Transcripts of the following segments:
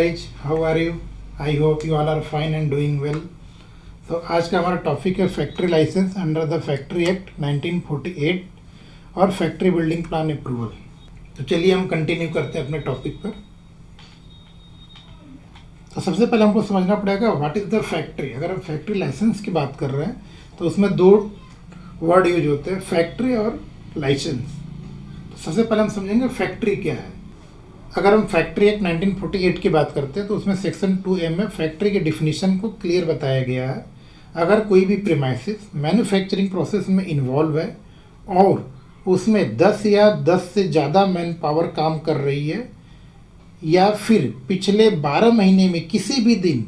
guys, how are you? I hope you all are fine and doing well. तो आज का हमारा topic है factory licence under the factory act 1948 और factory building plan approval. तो चलिए हम कंटिन्यू करते हैं अपने टॉपिक पर। तो सबसे पहले हमको समझना पड़ेगा व्हाट इज़ द फैक्ट्री। अगर हम फैक्ट्री लाइसेंस की बात कर रहे हैं तो उसमें दो वर्ड यूज होते हैं, फैक्ट्री और लाइसेंस। तो सबसे पहले हम समझेंगे फैक्ट्री क्या है। अगर हम फैक्ट्री एक्ट 1948 की बात करते हैं तो उसमें सेक्शन 2A में फैक्ट्री के डिफिनीशन को क्लियर बताया गया है। अगर कोई भी प्रीमाइसिस मैन्युफैक्चरिंग प्रोसेस में इन्वॉल्व है और उसमें 10 या 10 से ज़्यादा मैन पावर काम कर रही है या फिर पिछले 12 महीने में किसी भी दिन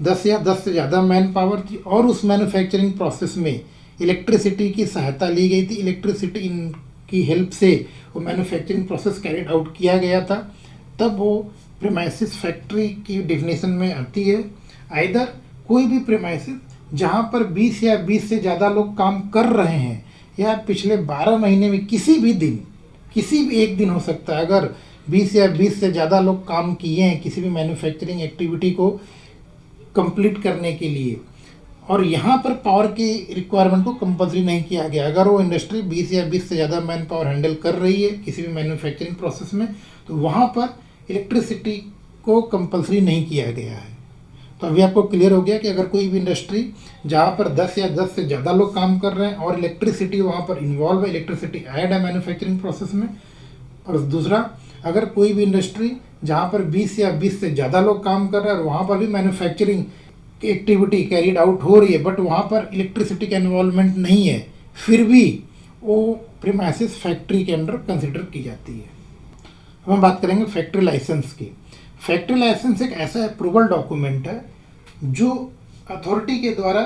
10 या 10 से ज़्यादा मैन पावर थी और उस मैन्युफैक्चरिंग प्रोसेस में इलेक्ट्रिसिटी की सहायता ली गई थी, इलेक्ट्रिसिटी की हेल्प से वो मैन्युफैक्चरिंग प्रोसेस कैरिड आउट किया गया था, तब वो प्रीमाइसिस फैक्ट्री की डिफिनीशन में आती है। आइदर कोई भी प्रीमाइसिस जहाँ पर 20 या 20 से ज़्यादा लोग काम कर रहे हैं या पिछले 12 महीने में किसी भी दिन, किसी भी एक दिन हो सकता है, अगर 20 या 20 से ज़्यादा लोग काम किए हैं किसी भी मैन्युफैक्चरिंग एक्टिविटी को कंप्लीट करने के लिए, और यहाँ पर पावर की रिक्वायरमेंट को कंपल्सरी नहीं किया गया। अगर वो इंडस्ट्री 20 या 20 से ज़्यादा मैन पावर हैंडल कर रही है किसी भी मैन्युफैक्चरिंग प्रोसेस में, तो वहाँ पर इलेक्ट्रिसिटी को कंपल्सरी नहीं किया गया है। तो अभी आपको क्लियर हो गया कि अगर कोई भी इंडस्ट्री जहाँ पर 10 या 10 से ज़्यादा लोग काम कर रहे हैं और इलेक्ट्रिसिटी वहाँ पर इन्वॉल्व है, इलेक्ट्रिसिटी ऐड है मैन्युफैक्चरिंग प्रोसेस में। और दूसरा, अगर कोई भी इंडस्ट्री जहाँ पर 20 या 20 से ज़्यादा लोग काम कर रहे हैं और वहाँ पर भी मैन्युफैक्चरिंग की एक्टिविटी कैरिड आउट हो रही है बट वहाँ पर इलेक्ट्रिसिटी का इन्वॉल्वमेंट नहीं है, फिर भी वो प्रीमाइसिस फैक्ट्री के अंडर कंसिडर की जाती है। हम बात करेंगे फैक्ट्री लाइसेंस की। फैक्ट्री लाइसेंस एक ऐसा अप्रूवल डॉक्यूमेंट है जो अथॉरिटी के द्वारा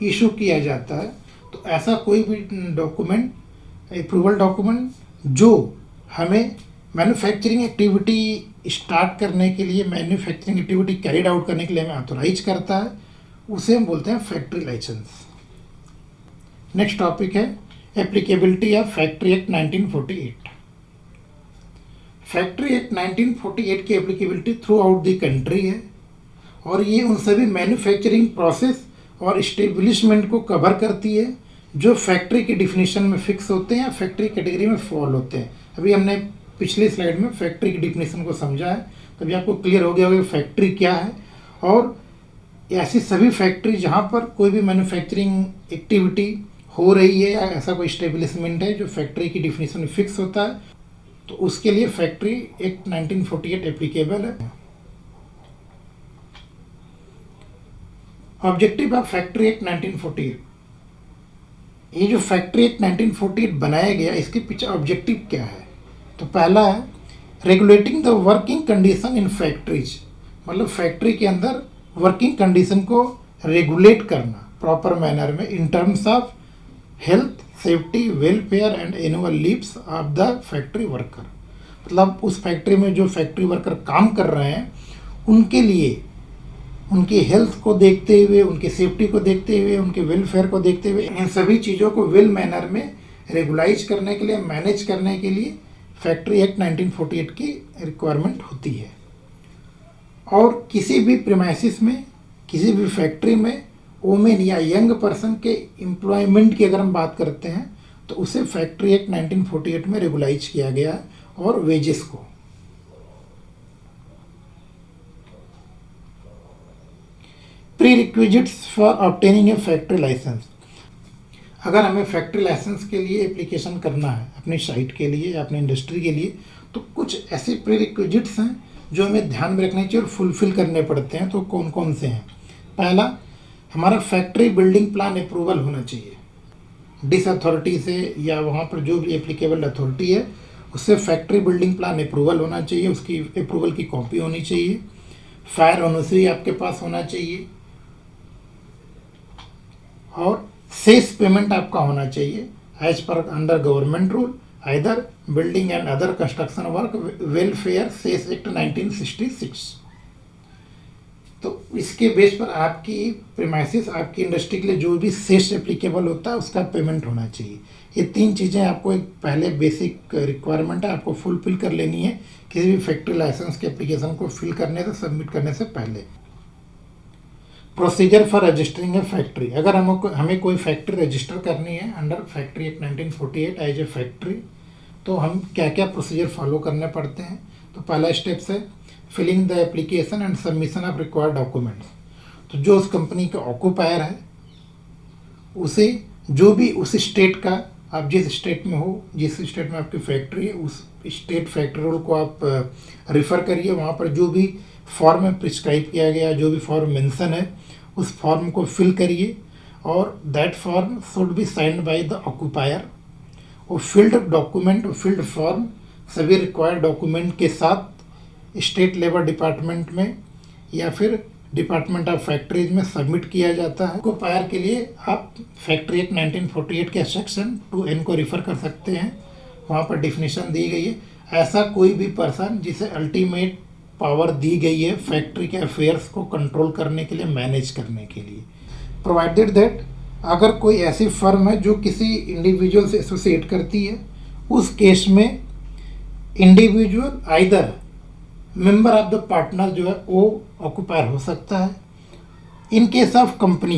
इशू किया जाता है। तो ऐसा कोई भी डॉक्यूमेंट, अप्रूवल डॉक्यूमेंट जो हमें मैन्युफैक्चरिंग एक्टिविटी स्टार्ट करने के लिए, मैन्युफैक्चरिंग एक्टिविटी कैरिड आउट करने के लिए हमें ऑथोराइज करता है, उसे हम बोलते हैं फैक्ट्री लाइसेंस। नेक्स्ट टॉपिक है applicability of factory act 1948। Factory act 1948 की applicability through out the country है और ये उन सभी मैन्युफैक्चरिंग प्रोसेस और इस्टेब्लिशमेंट को कवर करती है जो फैक्ट्री की डिफिनीशन में फिक्स होते हैं या फैक्ट्री कैटेगरी में फॉल होते हैं। अभी हमने पिछली स्लाइड में फैक्ट्री की डिफिनीशन को समझा है, तभी आपको क्लियर हो गया होगा कि फैक्ट्री क्या है। और ऐसी सभी फैक्ट्री जहाँ पर कोई भी मैन्युफैक्चरिंग एक्टिविटी हो रही है या ऐसा कोई इस्टेब्लिशमेंट है जो फैक्ट्री की डिफिनीशन में फिक्स होता है, तो उसके लिए फैक्ट्री एक्ट 1948 एप्लीकेबल है। Objective of factory act 1948। ये जो फैक्ट्री एक्ट 1948 बनाया गया, इसके पीछे ऑब्जेक्टिव क्या है? तो पहला है regulating the working condition in factories, मतलब फैक्ट्री के अंदर वर्किंग कंडीशन को रेगुलेट करना प्रॉपर मैनर में in terms of health, safety, welfare and annual leaves of the factory worker. मतलब उस फैक्ट्री में जो फैक्ट्री वर्कर काम कर रहे हैं उनके लिए उनकी हेल्थ को देखते हुए, उनकी सेफ्टी को देखते हुए, उनके वेलफेयर को देखते हुए, इन सभी चीज़ों को वेल मैनर में रेगुलाइज करने के लिए, मैनेज करने के लिए फैक्ट्री एक्ट 1948 की रिक्वायरमेंट होती है। और किसी भी प्रीमाइसिस में, किसी भी फैक्ट्री में वोमेन या यंग पर्सन के एम्प्लॉयमेंट की अगर हम बात करते हैं तो उसे फैक्ट्री एक्ट 1948 में रेगुलाइज किया गया है, और वेजेस को। Prerequisites for obtaining a factory licence. अगर हमें फैक्ट्री लाइसेंस के लिए एप्लीकेशन करना है अपनी साइट के लिए या अपनी इंडस्ट्री के लिए, तो कुछ ऐसे प्री रिक्विजिट्स हैं जो हमें ध्यान में रखने चाहिए और फुलफिल करने पड़ते हैं। तो कौन कौन से हैं? पहला, हमारा फैक्ट्री बिल्डिंग प्लान अप्रूवल होना चाहिए डिस अथॉरिटी से, या वहाँ पर जो भी एप्लीकेबल अथॉरिटी है उससे फैक्ट्री बिल्डिंग प्लान अप्रूवल होना चाहिए, उसकी अप्रूवल की कॉपी होनी चाहिए। फायर ओनर्सी आपके पास होना चाहिए और सेस पेमेंट आपका होना चाहिए as per under government rule, either building and other construction work welfare cess act 1966। तो इसके बेस पर आपकी प्रीमाइसिस, आपकी इंडस्ट्री के लिए जो भी सेस एप्लीकेबल होता है उसका पेमेंट होना चाहिए। ये 3 चीज़ें आपको एक पहले बेसिक रिक्वायरमेंट है, आपको फुलफिल कर लेनी है किसी भी फैक्ट्री लाइसेंस के एप्लीकेशन को फिल करने से, सबमिट करने से पहले। Procedure for registering a factory, अगर हमें कोई फैक्ट्री रजिस्टर करनी है under factory act 1948 as a factory, तो हम क्या क्या प्रोसीजर फॉलो करने पड़ते हैं। तो पहला स्टेप है filling the application and submission of required documents. तो जो उस कंपनी का ऑक्यूपायर है उसे जो भी उस स्टेट का, आप जिस स्टेट में हो, जिस स्टेट में आपकी फैक्ट्री है, उस स्टेट फैक्ट्री रूल को आप रिफ़र करिए। वहाँ पर जो भी फॉर्म में प्रिस्क्राइब किया गया, जो भी फॉर्म मेंशन है, उस फॉर्म को फिल करिए और that form should be signed by the occupier. वो फील्ड डॉक्यूमेंट, फील्ड फॉर्म सभी रिक्वायर्ड डॉक्यूमेंट के साथ स्टेट लेबर डिपार्टमेंट में या फिर डिपार्टमेंट ऑफ फैक्ट्रीज में सबमिट किया जाता है। ऑक्यूपायर के लिए आप फैक्ट्री एक्ट 1948 के सेक्शन 2N को रिफ़र कर सकते हैं, वहाँ पर डिफिनीशन दी गई है। ऐसा कोई भी पर्सन जिसे अल्टीमेट पावर दी गई है फैक्ट्री के अफेयर्स को कंट्रोल करने के लिए, मैनेज करने के लिए, प्रोवाइडेड दैट अगर कोई ऐसी फर्म है जो किसी इंडिविजुअल से एसोसिएट करती है, उस केस में individual either member of the partner जो है वो ऑक्यूपायर हो सकता है। इन case of company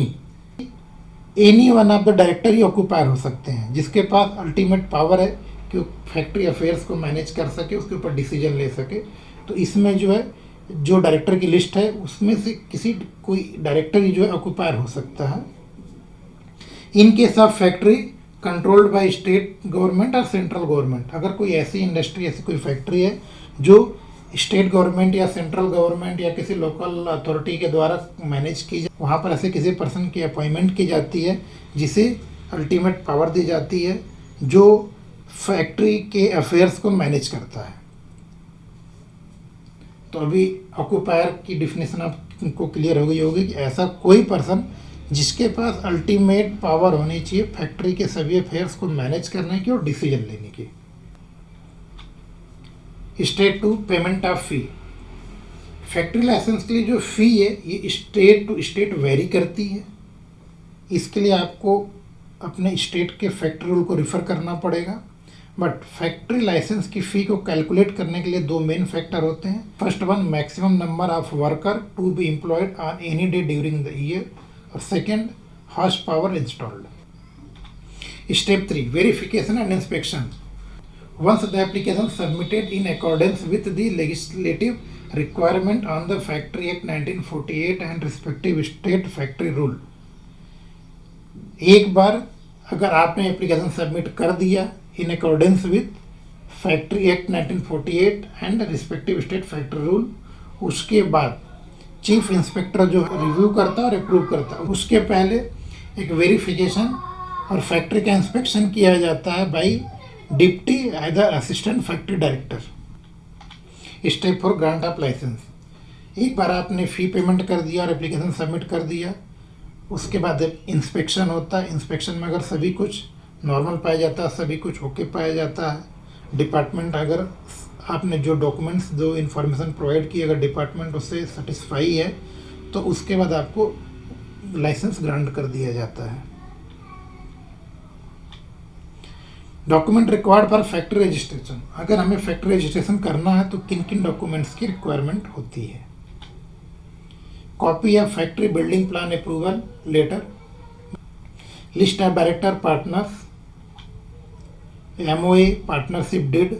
any one of the director he occupier हो सकते हैं, जिसके पास अल्टीमेट पावर है कि फैक्ट्री अफेयर्स को मैनेज कर सके, उसके ऊपर डिसीजन ले सके। तो इसमें जो है जो डायरेक्टर की लिस्ट है उसमें से किसी कोई डायरेक्टर ही जो है ऑक्यूपायर हो सकता है। इन case of factory controlled by state government और सेंट्रल गवर्नमेंट, अगर कोई ऐसी इंडस्ट्री, ऐसी कोई फैक्ट्री है जो स्टेट गवर्नमेंट या सेंट्रल गवर्नमेंट या किसी लोकल अथॉरिटी के द्वारा मैनेज की जाए, वहाँ पर ऐसे किसी पर्सन की अपॉइंटमेंट की जाती है जिसे अल्टीमेट पावर दी जाती है, जो फैक्ट्री के अफेयर्स को मैनेज करता है। तो अभी ऑक्यूपायर की डिफिनेशन आपको क्लियर हो गई होगी कि ऐसा कोई पर्सन जिसके पास अल्टीमेट पावर होनी चाहिए फैक्ट्री के सभी अफेयर्स को मैनेज करने की और डिसीजन लेने की। State two payment of fee, factory licence के लिए जो फ़ी है ये स्टेट टू स्टेट वेरी करती है। इसके लिए आपको अपने स्टेट के फैक्ट्री रूल को रिफ़र करना पड़ेगा। बट फैक्ट्री लाइसेंस की फ़ी को कैलकुलेट करने के लिए 2 मेन फैक्टर होते हैं। First one, maximum number of worker to be employed on any day during the year, और second, horse power installed. Step 3, verification and inspection. Once the application submitted in accordance with the legislative requirement on the Factory Act 1948 and respective state factory rule, एक बार अगर आपने application submit कर दिया in accordance with factory act 1948 and respective state factory rule, उसके बाद chief inspector जो review करता है और अप्रूव करता है, उसके पहले एक वेरिफिकेशन और फैक्ट्री का इंस्पेक्शन किया जाता है by deputy either assistant factory director. Step for grant of licence, एक बार आपने फ़ी पेमेंट कर दिया और एप्लीकेशन सबमिट कर दिया, उसके बाद इंस्पेक्शन होता है। इंस्पेक्शन में अगर सभी कुछ नॉर्मल पाया जाता है, सभी कुछ ओके पाया जाता है, डिपार्टमेंट अगर आपने जो डॉक्यूमेंट्स, जो इन्फॉर्मेशन प्रोवाइड की, अगर डिपार्टमेंट उससे सेटिस्फाई है तो उसके बाद आपको लाइसेंस ग्रांट कर दिया जाता है। Document required for factory registration, अगर हमें फैक्ट्री रजिस्ट्रेशन करना है तो किन किन डॉक्यूमेंट्स की रिक्वायरमेंट होती है। Copy of factory building plan approval letter, list of director partners, MOA partnership deed,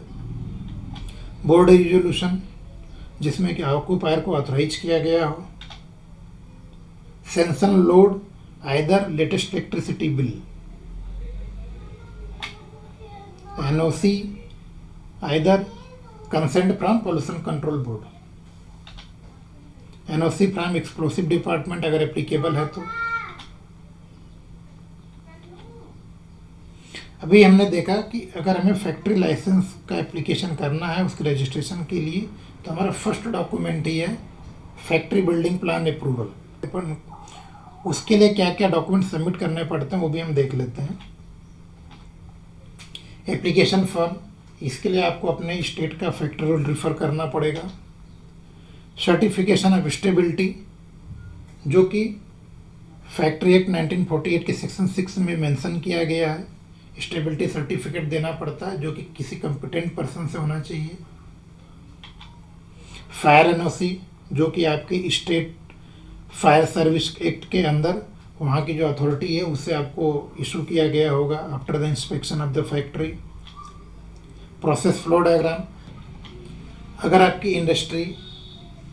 board resolution जिसमें कि ऑक्यूपायर को ऑथराइज किया गया हो, sanction load either latest electricity bill, NOC either consent from pollution control board, NOC from explosive department अगर applicable है तो। अभी हमने देखा कि अगर हमें फैक्ट्री लाइसेंस का एप्लीकेशन करना है उसके रजिस्ट्रेशन के लिए, तो हमारा फर्स्ट डॉक्यूमेंट ही है फैक्ट्री बिल्डिंग प्लान अप्रूवल। उसके लिए क्या क्या डॉक्यूमेंट सबमिट करने पड़ते हैं वो भी हम देख लेते हैं। एप्लीकेशन फॉर्म, इसके लिए आपको अपने स्टेट का फैक्ट्री रूल रिफ़र करना पड़ेगा। सर्टिफिकेशन ऑफ स्टेबिलिटी जो कि फैक्ट्री एक्ट 1948 के सेक्शन 6 में मेंशन किया गया है, स्टेबिलिटी सर्टिफिकेट देना पड़ता है जो कि किसी कंपिटेंट पर्सन से होना चाहिए। फायर एनओसी जो कि आपकी स्टेट फायर सर्विस एक्ट के अंदर वहाँ की जो अथॉरिटी है उससे आपको इशू किया गया होगा after the inspection of the factory. Process flow diagram, अगर आपकी इंडस्ट्री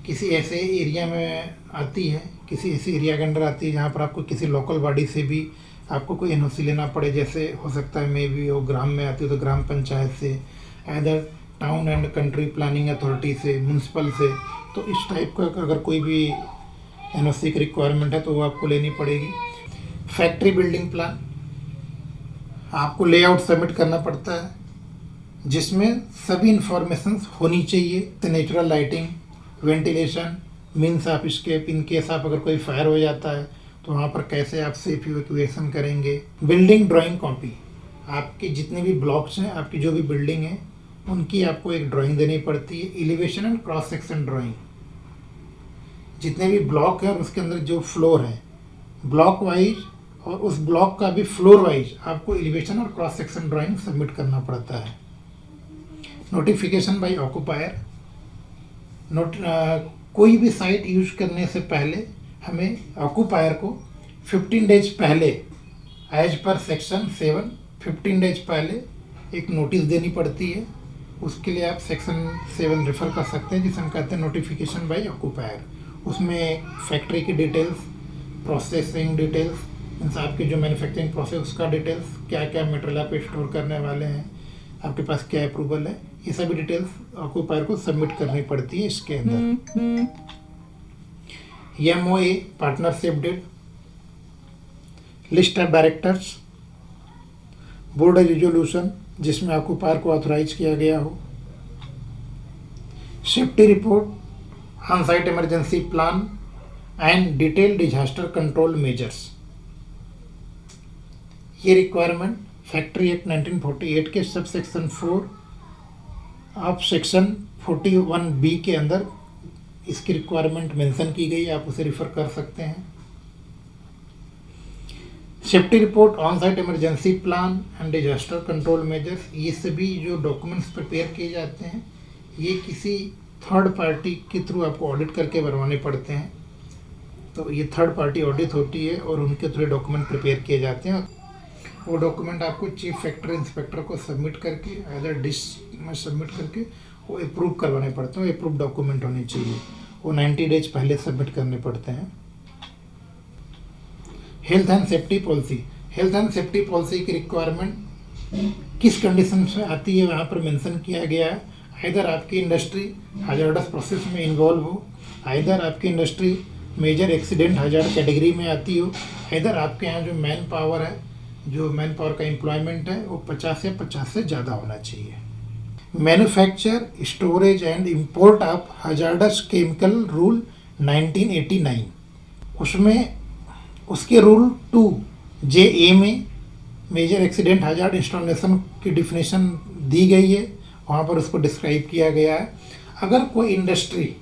किसी ऐसे एरिया में आती है, किसी ऐसे एरिया के अंदर आती है जहाँ पर आपको किसी लोकल बॉडी से भी आपको कोई एनओसी लेना पड़े, जैसे हो सकता है मे बी वो ग्राम में आती है तो ग्राम पंचायत से, इधर town and country planning authority से, म्यूनसिपल से, तो इस टाइप का अगर कोई भी एनओसी की रिक्वायरमेंट है तो वो आपको लेनी पड़ेगी। फैक्ट्री बिल्डिंग प्लान, आपको लेआउट सबमिट करना पड़ता है जिसमें सभी इंफॉर्मेशंस होनी चाहिए, natural lighting, ventilation, means of escape, in case आप अगर कोई फायर हो जाता है तो वहाँ पर कैसे आप सेफ इवैक्यूएशन करेंगे। बिल्डिंग ड्राइंग कॉपी, आपके जितने भी ब्लॉक्स हैं, आपकी जो भी बिल्डिंग है उनकी आपको एक ड्राइंग देनी पड़ती है। Elevation and cross section drawing, जितने भी ब्लॉक है और उसके अंदर जो फ्लोर है ब्लॉक वाइज और उस ब्लॉक का भी फ्लोर वाइज आपको एलिवेशन और क्रॉस सेक्शन ड्राइंग सबमिट करना पड़ता है। नोटिफिकेशन बाय ऑक्यूपायर, कोई भी साइट यूज करने से पहले हमें ऑक्यूपायर को 15 डेज पहले एज पर सेक्शन 7 15 डेज पहले एक नोटिस देनी पड़ती है। उसके लिए आप सेक्शन 7 रेफर कर सकते हैं जिसे हम कहते हैं नोटिफिकेशन बाय ऑक्यूपायर। उसमें फैक्ट्री की डिटेल्स, प्रोसेसिंग डिटेल्स, मीन्स आपकी जो मैन्युफैक्चरिंग प्रोसेस उसका डिटेल्स, क्या क्या मटेरियल आप स्टोर करने वाले हैं, आपके पास क्या अप्रूवल है, ये सभी डिटेल्स ऑक्यूपायर को सबमिट करनी पड़ती है इसके अंदर। MOA partnership deed, list of directors, board resolution जिसमें ऑक्यूपायर को ऑथराइज किया गया हो, safety report, on site emergency plan and detail disaster control measures. ये रिक्वायरमेंट फैक्ट्री एक्ट 1948 के sub section 4 of section 41B के अंदर इसकी रिक्वायरमेंट मेंशन की गई, आप उसे रिफर कर सकते हैं। Safety report, on site emergency plan and disaster control measures, ये सभी जो डॉक्यूमेंट्स प्रिपेयर किए जाते हैं ये किसी थर्ड पार्टी के थ्रू आपको ऑडिट करके बनवाने पड़ते हैं। तो ये थर्ड पार्टी ऑडिट होती है और उनके थ्रू डॉक्यूमेंट प्रिपेयर किए जाते हैं। वो डॉक्यूमेंट आपको चीफ फैक्ट्री इंस्पेक्टर को सबमिट करके अदर डिश में सबमिट करके वो अप्रूव करवाने पड़ते हैं। अप्रूव डॉक्यूमेंट होने चाहिए, वो 90 डेज पहले सबमिट करने पड़ते हैं। Health and safety policy, health and safety policy की रिक्वायरमेंट किस कंडीशन में आती है वहाँ पर मेंशन किया गया है। इधर आपकी इंडस्ट्री हजार्डस प्रोसेस में इन्वॉल्व हो, इधर आपकी industry major accident hazard category में आती हो, इधर आपके यहाँ जो मैन पावर है, जो मैन पावर का एम्प्लॉयमेंट है वो 50 या 50 से ज़्यादा होना चाहिए। Manufacture, storage and import of hazardous chemical rule 1989, उसमें उसके रूल 2JA में मेजर एक्सीडेंट हजार्ड इंस्टॉलेशन की डिफिनेशन दी गई है, वहाँ पर उसको डिस्क्राइब किया गया है। अगर कोई इंडस्ट्री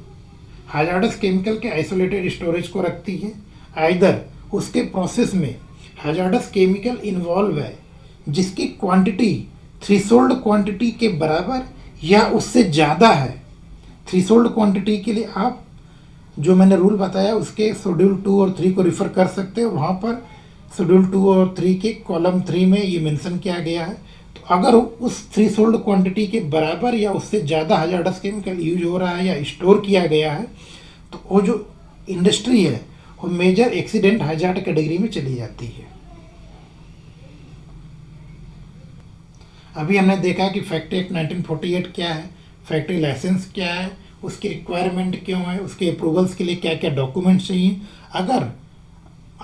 हजार्डस केमिकल के आइसोलेटेड स्टोरेज को रखती है, आइदर उसके प्रोसेस में हजार्डस केमिकल इन्वॉल्व है जिसकी क्वांटिटी थ्रेशोल्ड क्वांटिटी के बराबर या उससे ज़्यादा है। थ्रेशोल्ड क्वांटिटी के लिए आप जो मैंने रूल बताया उसके शेड्यूल 2 और 3 को रिफ़र कर सकते हैं। वहाँ पर शेड्यूल 2 और 3 के कॉलम 3 में ये मेंशन किया गया है। तो अगर उस थ्रेशोल्ड क्वांटिटी के बराबर या उससे ज़्यादा हजार्डस केमिकल यूज हो रहा है या स्टोर किया गया है तो वो जो इंडस्ट्री है वो मेजर एक्सीडेंट हजार्ड कैटेगरी में चली जाती है। अभी हमने देखा कि फैक्ट्री एक्ट 1948 क्या है, फैक्ट्री लाइसेंस क्या है, उसकी रिक्वायरमेंट क्यों है, उसके अप्रूवल्स के लिए क्या क्या डॉक्यूमेंट चाहिए। अगर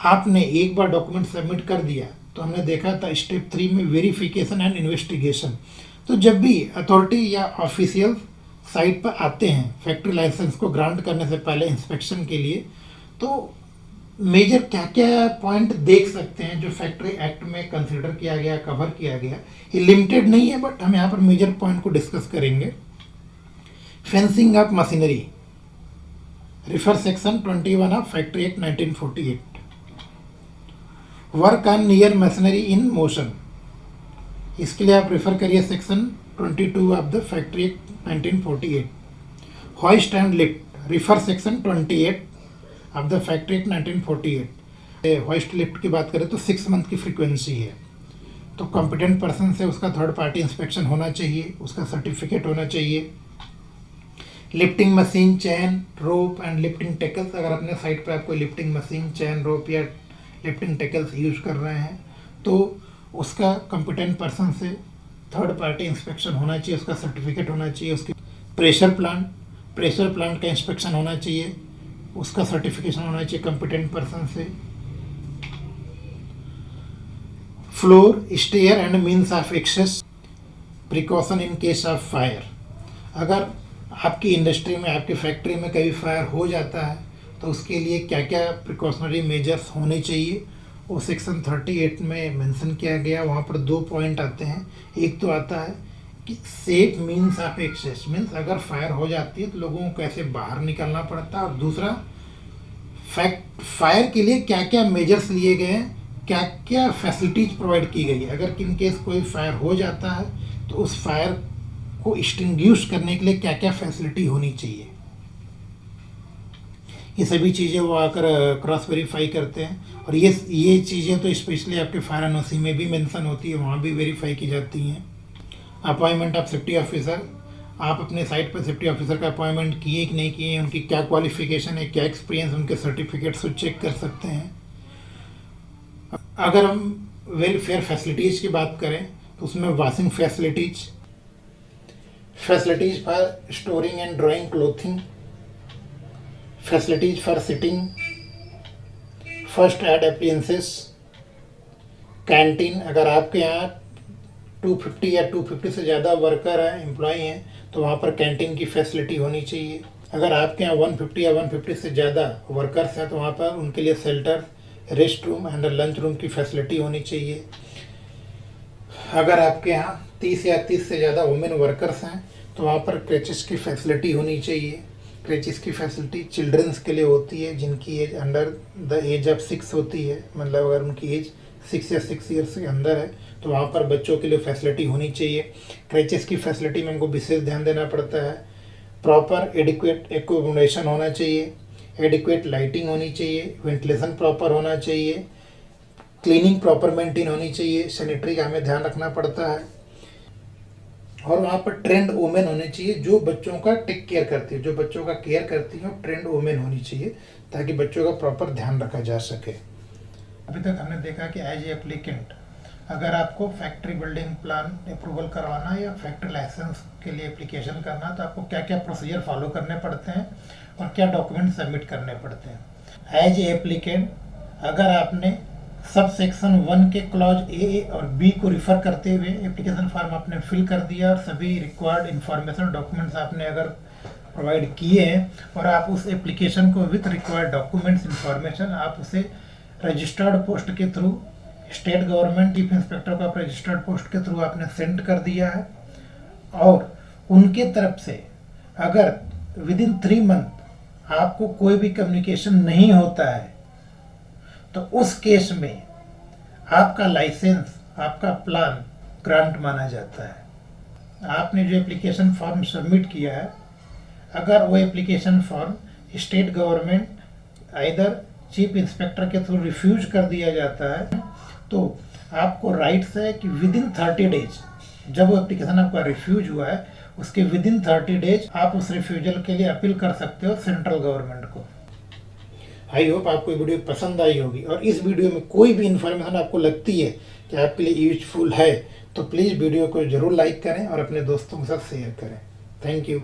आपने एक बार डॉक्यूमेंट सबमिट कर दिया तो हमने देखा था स्टेप 3 में वेरिफिकेशन एंड इन्वेस्टिगेशन। तो जब भी अथॉरिटी या ऑफिशियल साइट पर आते हैं फैक्ट्री लाइसेंस को ग्रांट करने से पहले इंस्पेक्शन के लिए, तो मेजर क्या क्या पॉइंट देख सकते हैं जो फैक्ट्री एक्ट में कंसिडर किया गया, कवर किया गया। ये लिमिटेड नहीं है बट हम यहाँ पर मेजर पॉइंट को डिस्कस करेंगे। Fencing of machinery, refer section 21 of factory act 1948। Work on near machinery in motion, इसके लिए आप रेफर करिए section 22 of the factory act 1948। Hoist and lift refer section 28 of the factory act 1948। Hoist lift की बात करें तो 6 month की frequency है, तो कॉम्पिटेंट पर्सन से उसका थर्ड पार्टी इंस्पेक्शन होना चाहिए, उसका सर्टिफिकेट होना चाहिए। Lifting machine, chain, rope and lifting tackles, अगर अपने साइट पर आप कोई लिफ्टिंग मशीन, चैन, रोप या लिफ्टिंग टेकल्स यूज कर रहे हैं तो उसका कॉम्पिटेंट पर्सन से थर्ड पार्टी इंस्पेक्शन होना चाहिए, उसका सर्टिफिकेट होना चाहिए। उसकी प्रेशर प्लांट का इंस्पेक्शन होना चाहिए, उसका सर्टिफिकेशन होना चाहिए कॉम्पिटेंट पर्सन से। Floor, stair and means of access, precaution in case of fire, अगर आपकी इंडस्ट्री में, आपकी फैक्ट्री में कभी फायर हो जाता है तो उसके लिए क्या क्या प्रिकॉशनरी मेजर्स होने चाहिए वो सेक्शन 38 में मेंशन किया गया। वहाँ पर 2 पॉइंट आते हैं। एक तो आता है कि safe means of access, means अगर फायर हो जाती है तो लोगों को कैसे बाहर निकलना पड़ता है, और दूसरा फायर के लिए क्या क्या मेजर्स लिए गए हैं, क्या क्या फैसिलिटीज प्रोवाइड की गई है। अगर इन केस कोई फायर हो जाता है तो उस फायर को एक्सटिंग्विश करने के लिए क्या क्या फैसिलिटी होनी चाहिए, ये सभी चीज़ें वो आकर क्रॉस वेरीफाई करते हैं। और ये चीज़ें तो स्पेशली आपके फायर एनओसी में भी मेंशन होती है, वहाँ भी वेरीफाई की जाती हैं। अपॉइंटमेंट ऑफ सेफ्टी ऑफिसर, आप अपने साइट पर सेफ्टी ऑफिसर का अपॉइंटमेंट किए कि नहीं किए, उनकी क्या क्वालिफिकेशन है, क्या एक्सपीरियंस, उनके सर्टिफिकेट्स को चेक कर सकते हैं। अगर हम वेलफेयर फैसिलिटीज़ की बात करें तो उसमें washing facilities for storing and drawing clothing, facilities for sitting, first aid appliances, canteen, अगर आपके यहाँ 250 या 250 से ज़्यादा वर्कर हैं, एम्प्लॉय हैं, तो वहाँ पर कैंटीन की फैसिलिटी होनी चाहिए। अगर आपके यहाँ 150 या 150 से ज़्यादा वर्कर्स हैं तो वहाँ पर उनके लिए shelter, rest room and lunch room की फैसिलिटी होनी चाहिए। अगर आपके यहाँ 30 या 30 से ज़्यादा वुमेन वर्कर्स हैं तो वहाँ पर क्रेचेस की फैसिलिटी होनी चाहिए। क्रेचेस की फैसिलिटी चिल्ड्रंस के लिए होती है जिनकी age under the age of 6 होती है, मतलब अगर उनकी एज 6 या 6 ईयर्स के अंदर है तो वहाँ पर बच्चों के लिए फैसिलिटी होनी चाहिए। क्रेचेस की फैसिलिटी में उनको विशेष ध्यान देना पड़ता है। प्रॉपर एडिक्वेट एकोमोडेशन होना चाहिए, एडिक्वेट लाइटिंग होनी चाहिए, वेंटिलेशन प्रॉपर होना चाहिए, क्लीनिंग प्रॉपर मेंटेन होनी चाहिए, सैनिटरी का हमें ध्यान रखना पड़ता है। और वहाँ पर ट्रेंड वुमेन होनी चाहिए जो बच्चों का टेक केयर करती है, जो बच्चों का केयर करती है, ट्रेंड वुमेन होनी चाहिए ताकि बच्चों का प्रॉपर ध्यान रखा जा सके। अभी तक हमने देखा कि एज ए एप्लीकेंट अगर आपको फैक्ट्री बिल्डिंग प्लान अप्रूवल करवाना या फैक्ट्री लाइसेंस के लिए एप्लीकेशन करना तो आपको क्या क्या प्रोसीजर फॉलो करने पड़ते हैं और क्या डॉक्यूमेंट सबमिट करने पड़ते हैं। एज ए एप्लीकेंट अगर आपने सब सेक्शन 1 के क्लॉज ए और बी को रिफर करते हुए एप्लीकेशन फॉर्म आपने फिल कर दिया और सभी रिक्वायर्ड इंफॉर्मेशन डॉक्यूमेंट्स आपने अगर प्रोवाइड किए हैं और आप उस एप्लीकेशन को विथ रिक्वायर्ड डॉक्यूमेंट्स इंफॉर्मेशन आप उसे रजिस्टर्ड पोस्ट के through state government chief inspector को आप रजिस्टर्ड पोस्ट के थ्रू आपने सेंड कर दिया है और उनके तरफ से अगर विद इन 3 मंथ आपको कोई भी कम्युनिकेशन नहीं होता है तो उस केस में आपका लाइसेंस, आपका प्लान ग्रांट माना जाता है। आपने जो एप्लीकेशन फॉर्म सबमिट किया है अगर वो application form state government either chief inspector के थ्रू रिफ्यूज कर दिया जाता है तो आपको राइट्स है कि विद इन 30 डेज, जब वो एप्लीकेशन आपका रिफ्यूज हुआ है उसके विद इन 30 डेज आप उस रिफ्यूजल के लिए अपील कर सकते हो सेंट्रल गवर्नमेंट को। आई होप आपको ये वीडियो पसंद आई होगी और इस वीडियो में कोई भी इन्फॉर्मेशन आपको लगती है कि आपके लिए यूजफुल है तो प्लीज़ वीडियो को ज़रूर लाइक करें और अपने दोस्तों के साथ शेयर करें। Thank you.